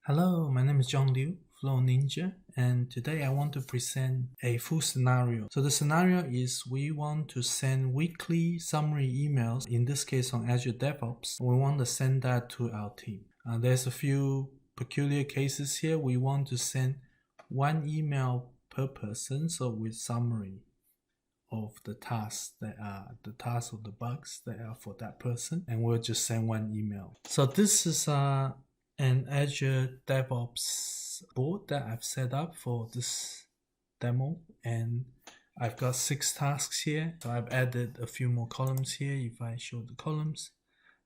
Hello, my name is John Liu, Flow Ninja, and today I want to present a full scenario. So the scenario is we want to send weekly summary emails, in this case on Azure DevOps. We want to send that to our team. There's a few peculiar cases here. We want to send one email per person, so with summary of the tasks or the bugs that are for that person, and we'll just send one email. So this is an Azure DevOps board that I've set up for this demo, and I've got 6 tasks here. So I've added a few more columns here. If I show the columns,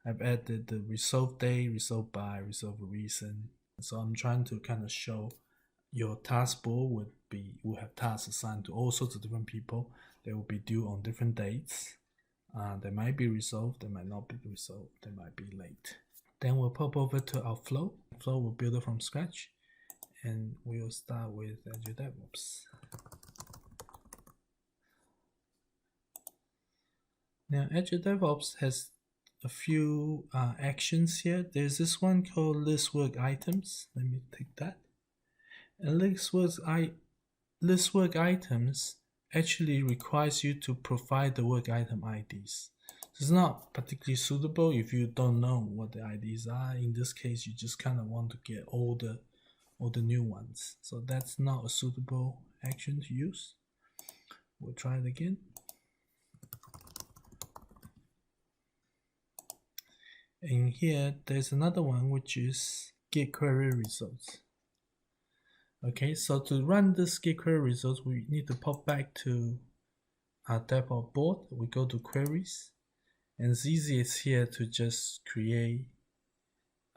I've added the resolve day, resolve by, resolve reason. So I'm trying to kind of show your task board will have tasks assigned to all sorts of different people. They will be due on different dates. They might be resolved, they might not be resolved, they might be late. Then we'll pop over to our flow. Flow will build it from scratch, and we'll start with Azure DevOps. Now Azure DevOps has a few actions here. There's this one called list work items. Let me take that. And list work items actually requires you to provide the work item IDs. It's not particularly suitable if you don't know what the IDs are. In this case, you just kind of want to get all the new ones. So that's not a suitable action to use. We'll try it again. And here, there's another one, which is get query results. Okay, so to run this get query results, we need to pop back to our DevOps board. We go to queries, and it's easiest here to just create,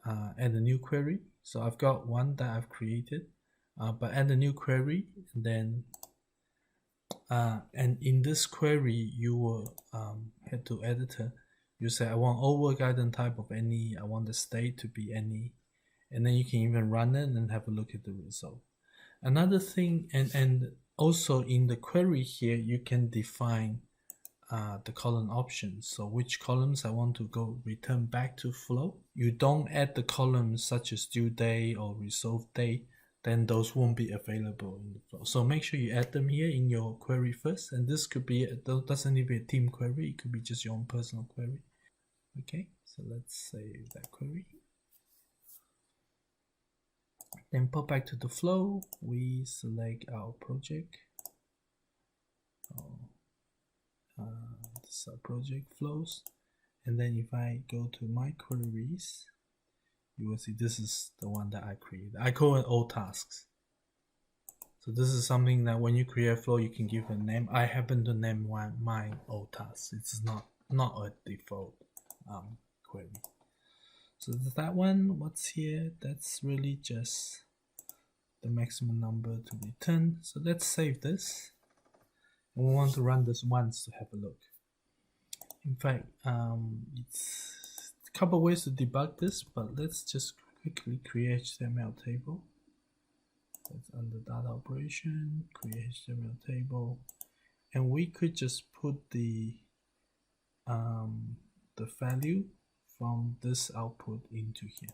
add a new query. So I've got one that I've created, but add a new query, and then, and in this query, you will head to editor. You say, I want all work item type of any, I want the state to be any, and then you can even run it and have a look at the result. Another thing, and also in the query here, you can define the column options. So which columns I want to go return back to flow. You don't add the columns such as due date or resolve date, then those won't be available in the flow. So make sure you add them here in your query first. And this could be, doesn't need to be a team query, it could be just your own personal query. Okay, so let's save that query. Then pop back to the flow, we select our project. This is our project flows. And then if I go to my queries, you will see this is the one that I created. I call it all tasks. So this is something that when you create a flow, you can give a name. I happen to name mine all tasks. It's not a default query. So that one, what's here, that's really just the maximum number to return. So let's save this. And we want to run this once to have a look. In fact, it's a couple ways to debug this, but let's just quickly create HTML table. That's under data operation, create HTML table, and we could just put the value from this output into here.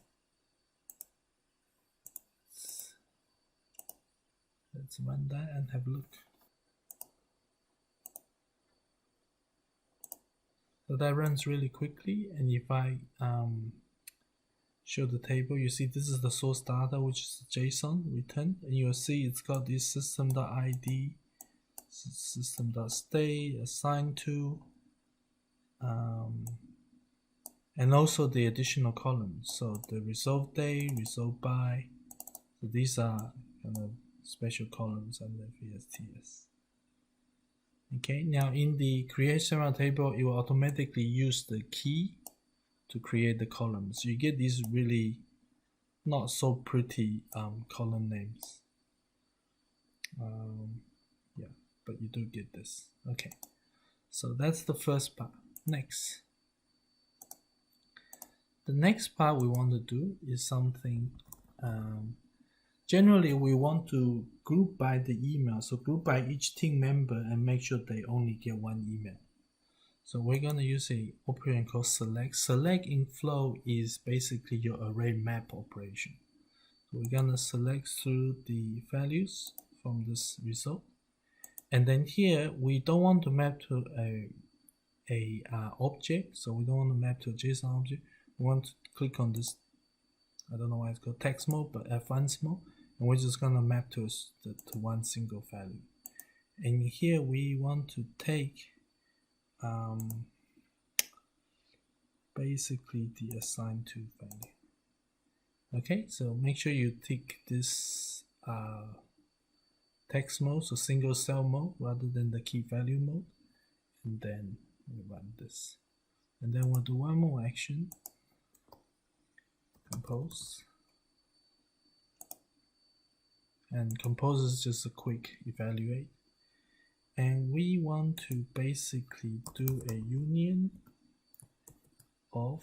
Let's run that and have a look. So that runs really quickly, and if I show the table, you see this is the source data, which is JSON return, and you'll see it's got this system.id, system.state, assigned to, and also the additional columns. So the resolve day, resolve by, so these are kind of special columns under VSTS. Okay, now in the create HTML table, it will automatically use the key to create the columns. So you get these really not so pretty column names. Yeah, but you do get this. Okay, so that's the first part. Next. The next part we want to do is something, generally we want to group by the email. So group by each team member and make sure they only get one email. So we're going to use a operation called select. Select in Flow is basically your array map operation. We're gonna select through the values from this result, and then here we don't want to map to a object, so we don't want to map to a JSON object. We want to click on this, I don't know why it's called text mode, but advanced mode, and we're just gonna map to one single value. And here we want to take basically the assigned to value. Okay, so make sure you tick this text mode, so single cell mode rather than the key value mode, and then we run this. And then we'll do one more action, compose. And compose is just a quick evaluate. And we want to basically do a union of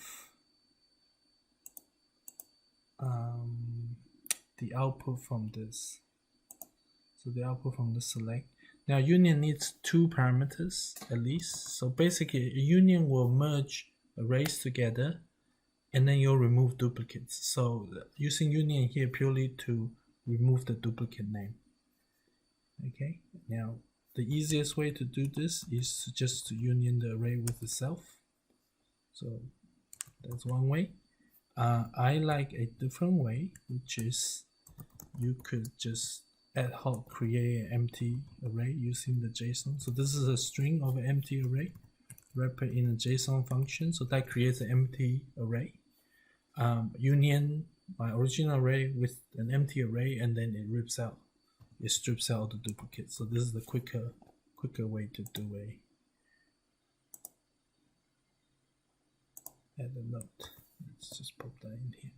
the output from this. So the output from the select. Now union needs two parameters at least. So basically a union will merge arrays together and then you'll remove duplicates. So using union here purely to remove the duplicate name. Okay, now the easiest way to do this is just to union the array with itself. So that's one way. I like a different way, which is you could just ad hoc create an empty array using the JSON. So this is a string of an empty array, wrap it in a JSON function, so that creates an empty array. Union my original array with an empty array, and then it strips out the duplicates. So this is the quicker way to do add a note. Let's just put that in here.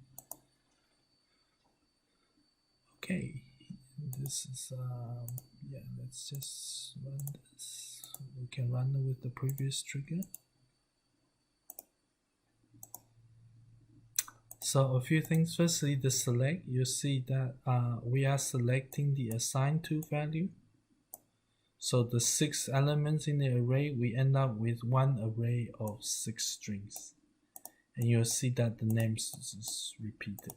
Okay, this is yeah, let's just run this. We can run it with the previous trigger. So a few things. Firstly, the select, you see that we are selecting the assigned to value. So the 6 elements in the array, we end up with one array of 6 strings. And you'll see that the names is repeated.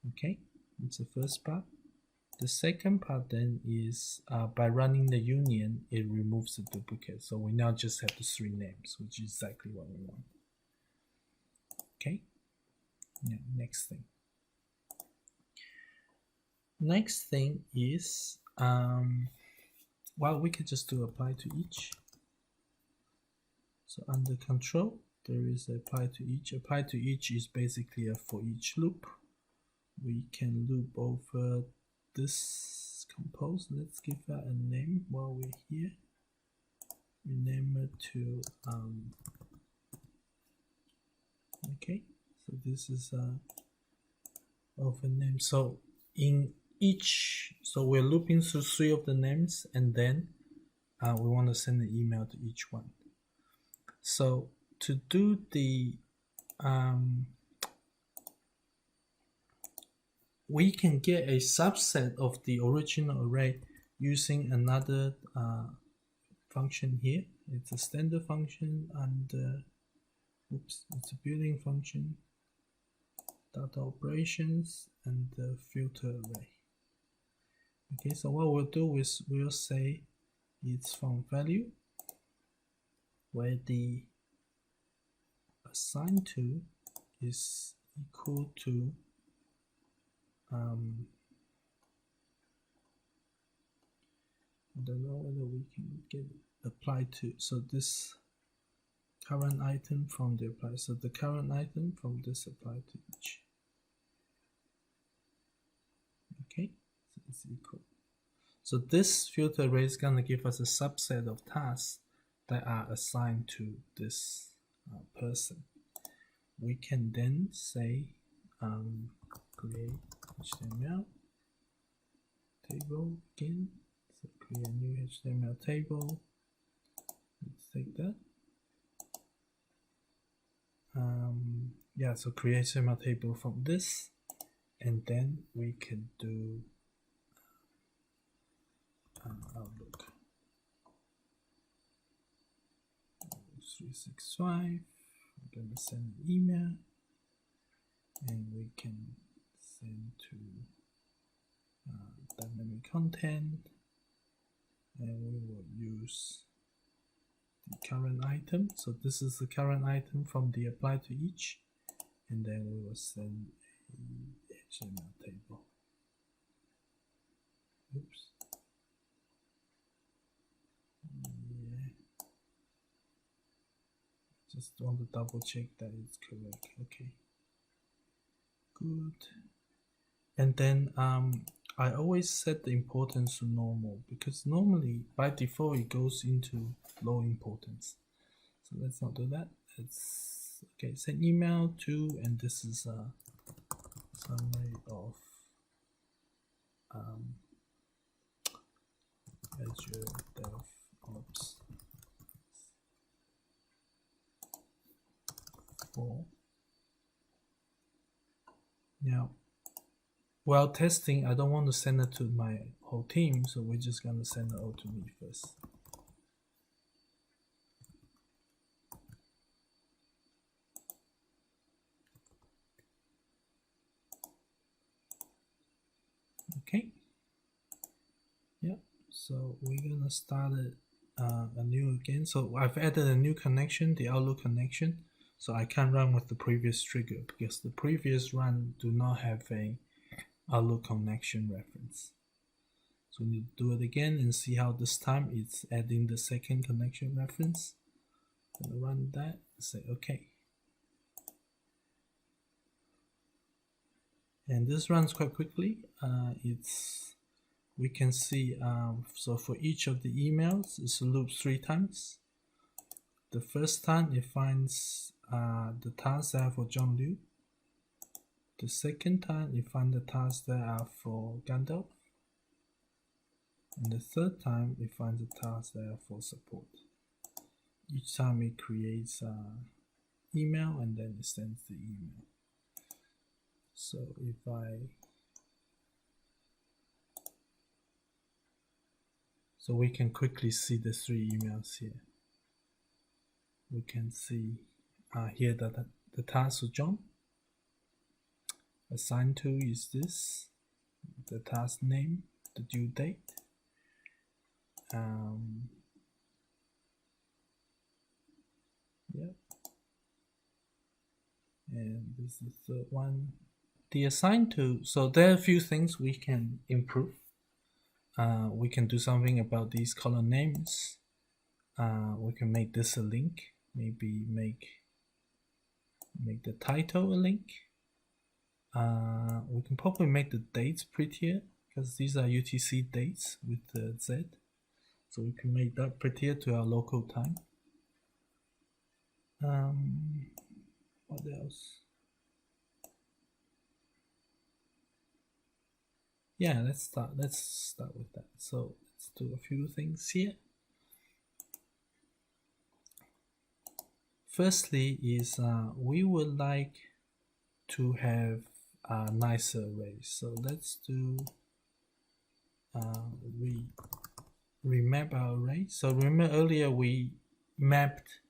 Okay, that's the first part. The second part then is by running the union, it removes the duplicate. So we now just have the 3 names, which is exactly what we want. Okay, now next thing. Next thing is, well, we could just do apply to each. So under control, there is apply to each. Apply to each is basically a for each loop. We can loop over this compose. Let's give that a name while we're here. Rename it to okay, so this is of a name. So in each, so we're looping through 3 of the names, and then we want to send an email to each one. So to do the we can get a subset of the original array using another function here. It's a standard function, and oops, it's a built-in function, data operations, and the filter array. Okay, so what we'll do is we'll say it's from value, where the assigned to is equal to I don't know whether we can get applied to. So this current item from the apply. So the current item from this apply to each. Okay, so it's equal. So this filter array is going to give us a subset of tasks that are assigned to this person. We can then say create HTML table again. So create a new HTML table. Let's take that. Yeah, so create HTML table from this, and then we can do Outlook 365. We're gonna send an email, and we can send to dynamic content, and we will use the current item. So this is the current item from the apply to each, and then we will send a HTML table. Oops. Yeah. Just want to double check that it's correct. Okay. Good. And then I always set the importance to normal, because normally by default it goes into low importance. So let's not do that. Let's send email to, and this is a summary of Azure DevOps 4. Now, while testing, I don't want to send it to my whole team, so we're just going to send it all to me first. Okay. Yeah, so we're going to start it anew again. So I've added a new connection, the Outlook connection. So I can't run with the previous trigger because the previous run do not have a Outlook connection reference. So we need to do it again and see how this time it's adding the second connection reference. I'm gonna run that and say okay. And this runs quite quickly. We can see so for each of the emails it's looped 3 times. The first time it finds the tasks that are for John Liu. The second time it finds the tasks that are for Gandalf. And the third time it finds the tasks that are for support. Each time it creates an email and then it sends the email. So if so we can quickly see the 3 emails here. We can see here that the task for John assigned to is this, the task name, the due date, yeah, and this is the third one, the assigned to. So there are a few things we can improve. We can do something about these column names. We can make this a link. Maybe make the title a link. We can probably make the dates prettier because these are UTC dates with the Z. So we can make that prettier to our local time. What else? Yeah, let's start with that. So let's do a few things here. Firstly is we would like to have a nicer array. So let's do remap our array. So remember earlier we mapped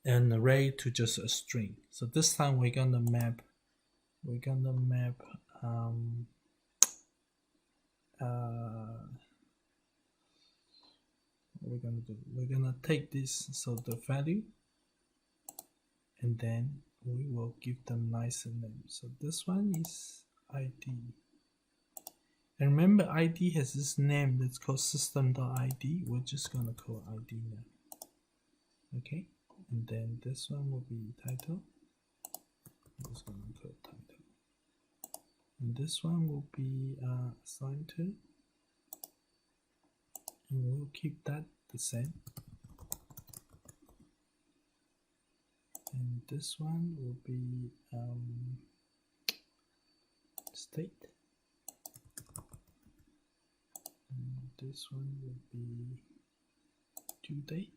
an array to just a string. So this time we're gonna map we're gonna take this, so the value, and then we will give them nicer names. So this one is ID, and remember ID has this name that's called system.id. We're just gonna call ID now. Okay, and then this one will be title. I'm just gonna call title, and this one will be assigned to, and we'll keep that the same. And this one will be state. And this one will be due date.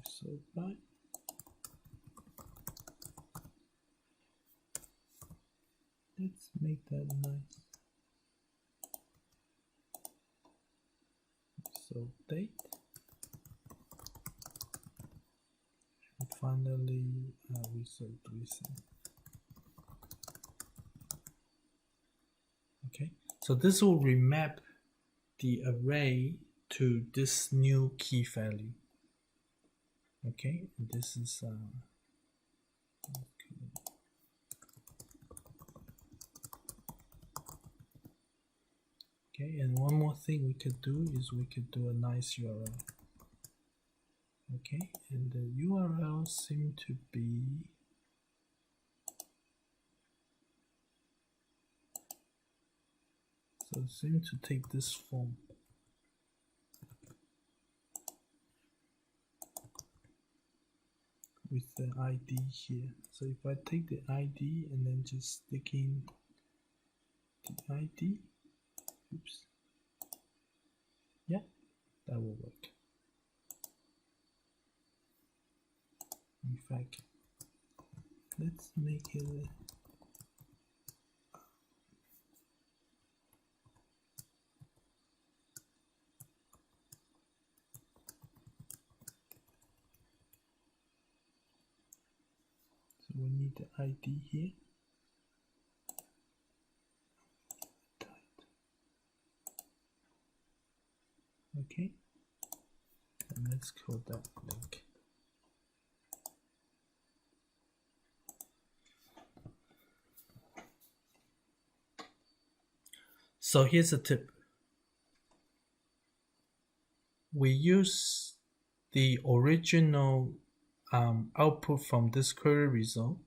So by let's make that nice. So date, finally resend. Okay, so this will remap the array to this new key value. Okay, and this is okay, and one more thing we could do is we could do a nice URL. Okay, and the URL seem to be to take this form. With the ID here. So if I take the ID and then just stick in the ID, oops, yeah, that will work. In fact, let's make it so we need the ID here. Okay, and let's call that link. So here's a tip. We use the original output from this query result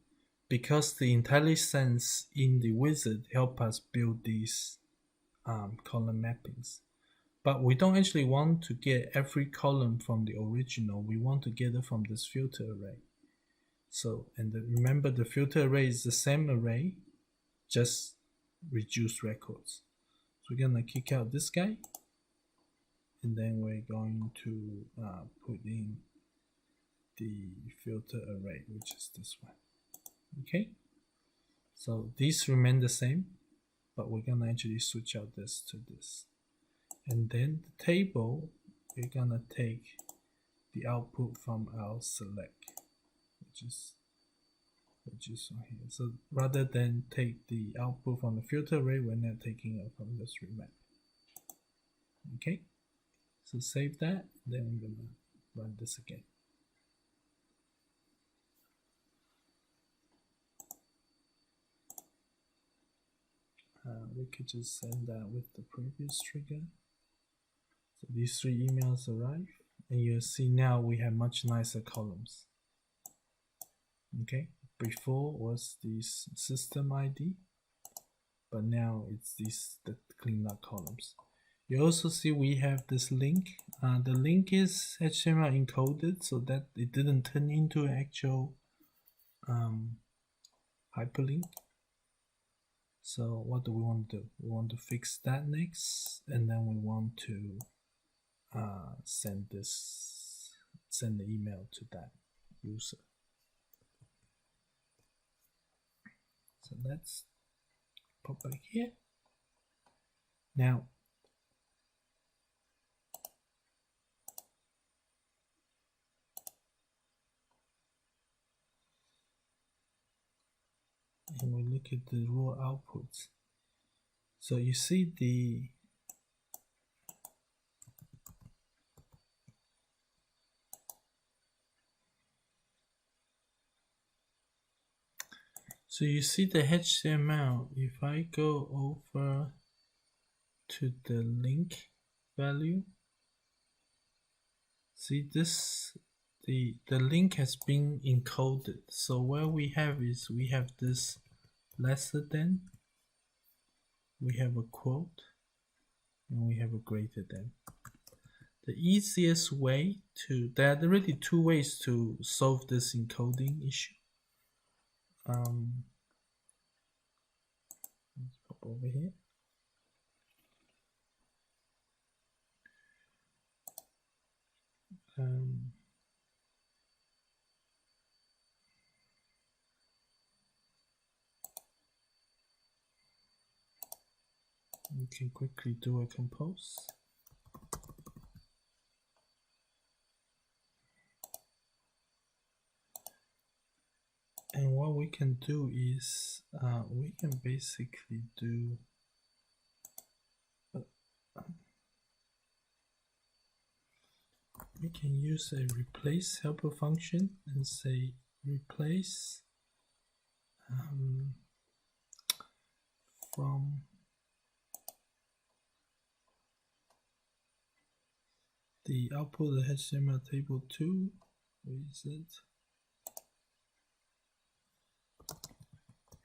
because the IntelliSense in the wizard help us build these column mappings. But we don't actually want to get every column from the original. We want to get it from this filter array. So, and remember the filter array is the same array, just reduced records. So we're gonna kick out this guy, and then we're going to put in the filter array, which is this one. Okay, so these remain the same, but we're gonna actually switch out this to this. And then the table, we're gonna take the output from our select, which is on here. So rather than take the output from the filter array, we're now taking it from this remap. Okay, so save that, then I'm gonna run this again. We could just send that with the previous trigger. So these 3 emails arrive, and you'll see now we have much nicer columns. Okay, before was this system ID, but now it's the cleaned up columns. You also see we have this link. The link is HTML encoded so that it didn't turn into an actual hyperlink. So what do we want to do? We want to fix that next, and then we want to send the email to that user. So let's pop back here. Now, and we look at the raw outputs. So you see the HTML. If I go over to the link value, see this, the link has been encoded. So what we have is we have this lesser than, we have a quote, and we have a greater than. The easiest way there are really 2 ways to solve this encoding issue. Let's pop over here. We can quickly do a compose. we can do is we can basically do we can use a replace helper function and say replace from the output of the HTML table 2, where is it?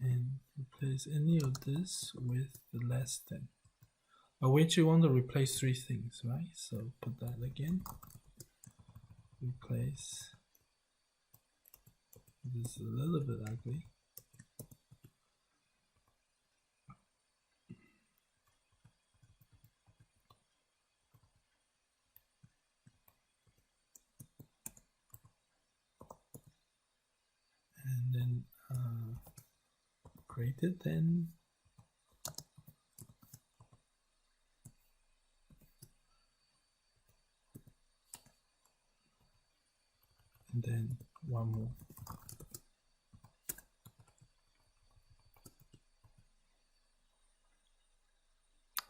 And replace any of this with the less than. But we actually want to replace 3 things, right? So put that again. Replace. This is a little bit ugly. And then greater than and then one more.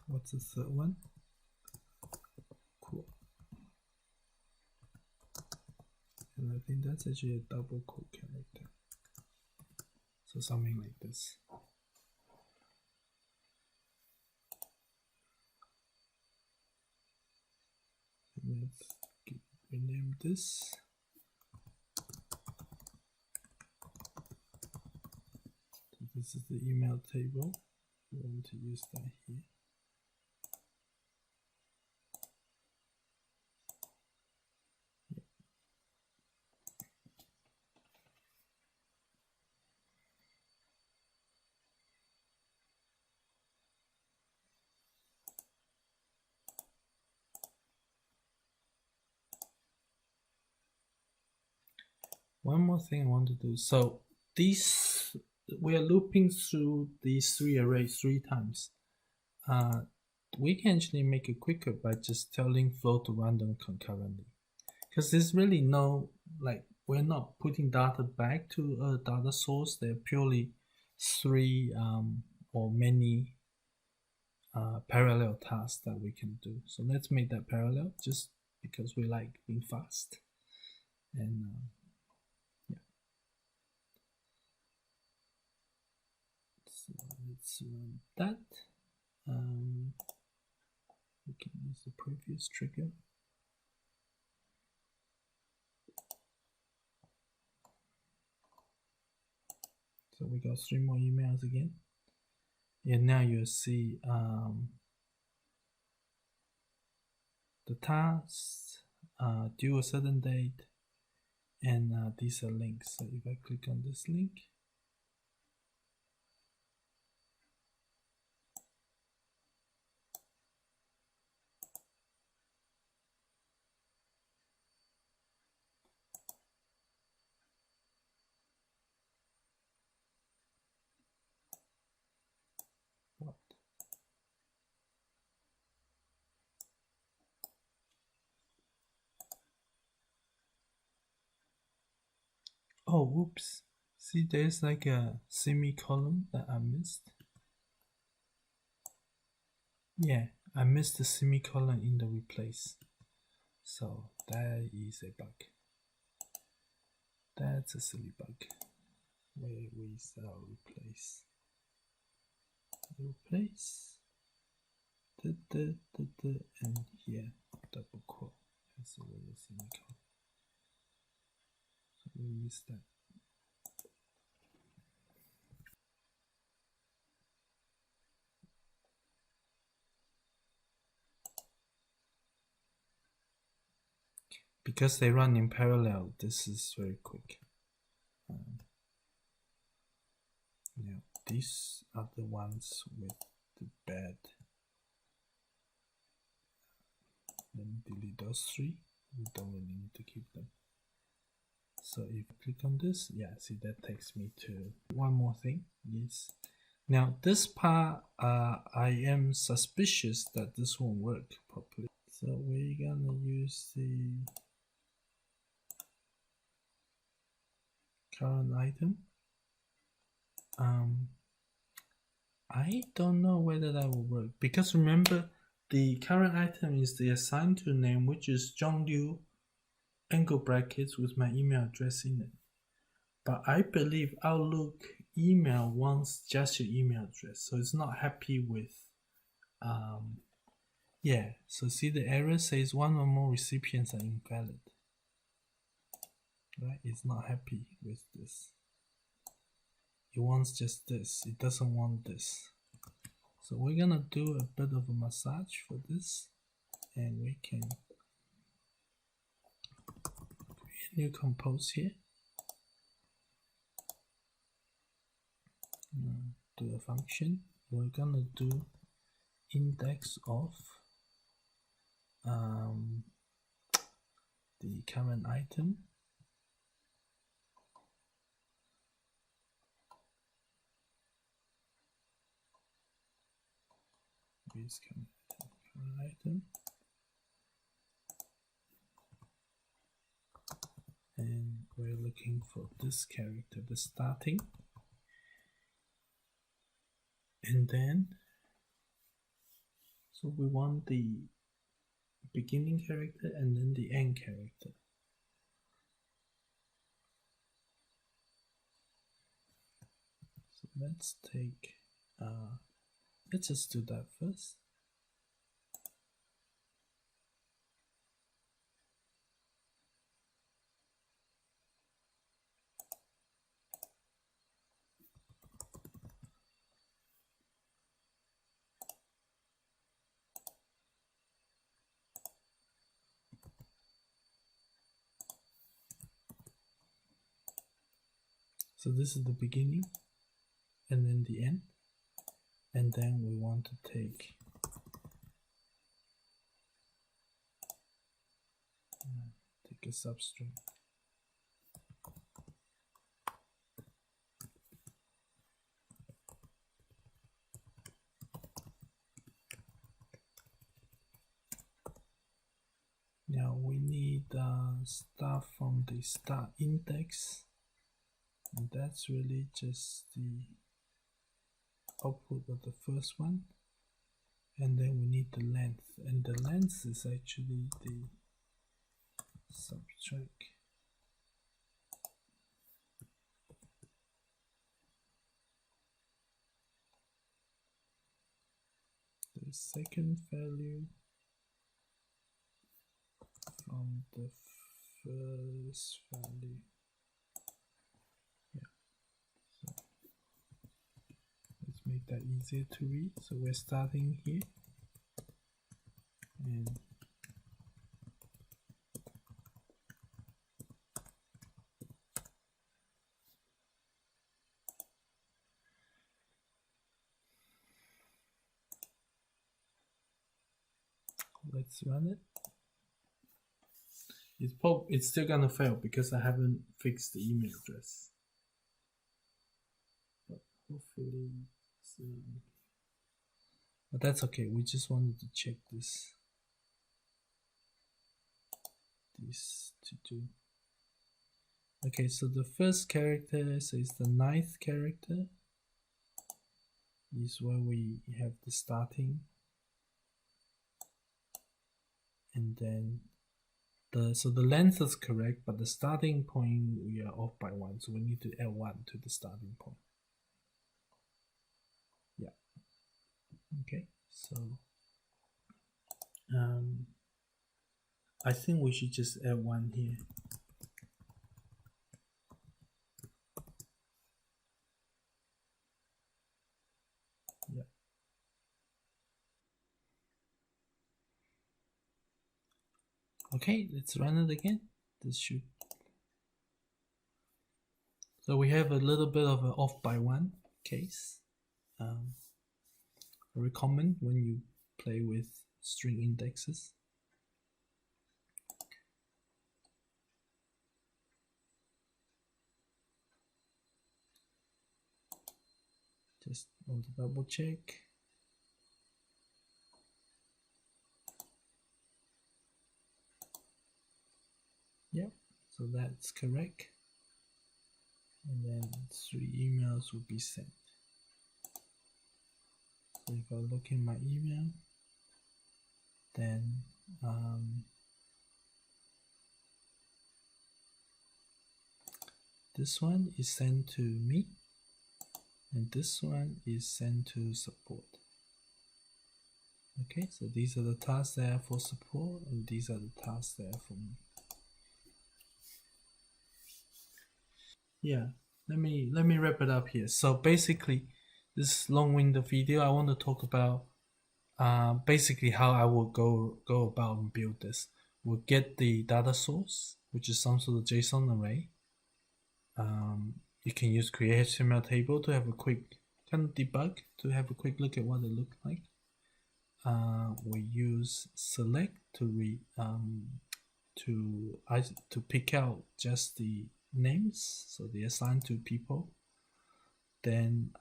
What's the third one? Cool. And I think that's actually a double quote character. So something like this. Let's rename this. So this is the email table. We want to use that here. One more thing I want to do. So these, we are looping through these 3 arrays 3 times. We can actually make it quicker by just telling flow to run them concurrently. Because there's really no, like, we're not putting data back to a data source. They're purely 3 or many parallel tasks that we can do. So let's make that parallel just because we like being fast. And let's run that. We can use the previous trigger. So we got 3 more emails again. And now you'll see the tasks due a certain date, and these are links. So if I click on this link, what? Oh, whoops. See, there's like a semicolon that I missed. Yeah, I missed the semicolon in the replace. So that is a bug. That's a silly bug. Where is our replace? Replace. And here, double quote has a little semicolon. So we missed that. Because they run in parallel, this is very quick. Yeah, these are the ones with the bad. Let me delete those 3. We don't really need to keep them. So if you click on this, yeah, see, that takes me to one more thing. Is now this part, I am suspicious that this won't work properly. So we're gonna use the current item. I don't know whether that will work, because remember the current item is the assigned to name, which is John Liu angle brackets with my email address in it. But I believe Outlook email wants just your email address, so it's not happy with yeah, so see the error says one or more recipients are invalid. Right, it's not happy with this. It wants just this, it doesn't want this. So we're gonna do a bit of a massage for this, and we can create a new compose here. Do a function. We're gonna do index of the current item. Is current item, and we're looking for this character, the starting, and then so we want the beginning character and then the end character. So let's take let's just do that first. So this is the beginning and then the end, and then we want to take a substring. Now we need stuff from the start index, and that's really just the output of the first one, and then we need the length, and the length is actually the subtract the second value from the first value. Yeah, so let's make that easier to read. So we're starting here, and let's run it. It's still gonna fail because I haven't fixed the email address. But hopefully, but that's okay. We just wanted to check this to do. Okay, so the first character, so it's the 9th character, is where we have the starting, and then so the length is correct, but the starting point we are off by 1, so we need to add 1 to the starting point. Yeah. Okay, so I think we should just add 1 here. Yeah. Okay, let's run it again. This should. So we have a little bit of an off by 1 case. Very common when you play with string indexes. Just want to double check. Yep, so that's correct. and then 3 emails will be sent. So if I look in my email, then this one is sent to me, and this one is sent to support. Okay, so these are the tasks that are for support, and these are the tasks that are for me. Yeah, let me wrap it up here. So basically, this long-winded video, I want to talk about basically how I will go about and build this. We'll get the data source, which is some sort of JSON array. You can use create HTML table to have a quick kind of debug, to have a quick look at what it looks like. We use select to pick out just the names, so they assign to people. Then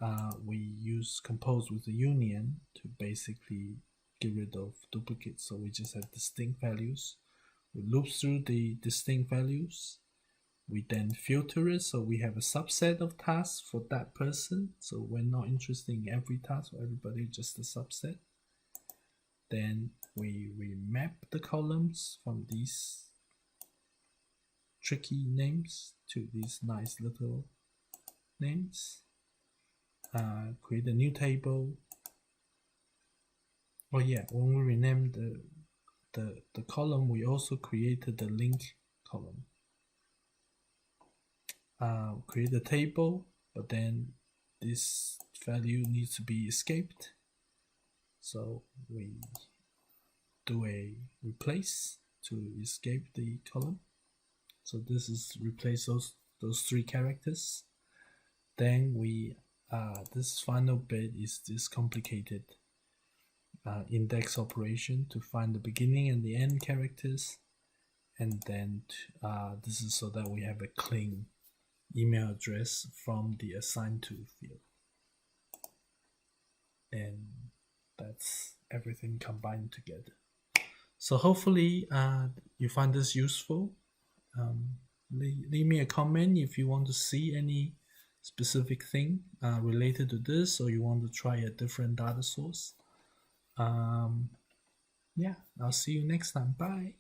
we use compose with the union to basically get rid of duplicates, so we just have distinct values. We loop through the distinct values. We then filter it, so we have a subset of tasks for that person, so we're not interested in every task for everybody, just a subset. Then we remap the columns from these tricky names to these nice little names. Create a new table. Oh yeah, when we rename the column, we also created the link column. Create a table, but then this value needs to be escaped. So we do a replace to escape the column. So this is replace those 3 characters. Then we this final bit is this complicated index operation to find the beginning and the end characters, and then this is so that we have a clean email address from the assigned to field. And that's everything combined together. So hopefully you find this useful. Leave me a comment if you want to see any specific thing related to this, or you want to try a different data source. Yeah, I'll see you next time. Bye.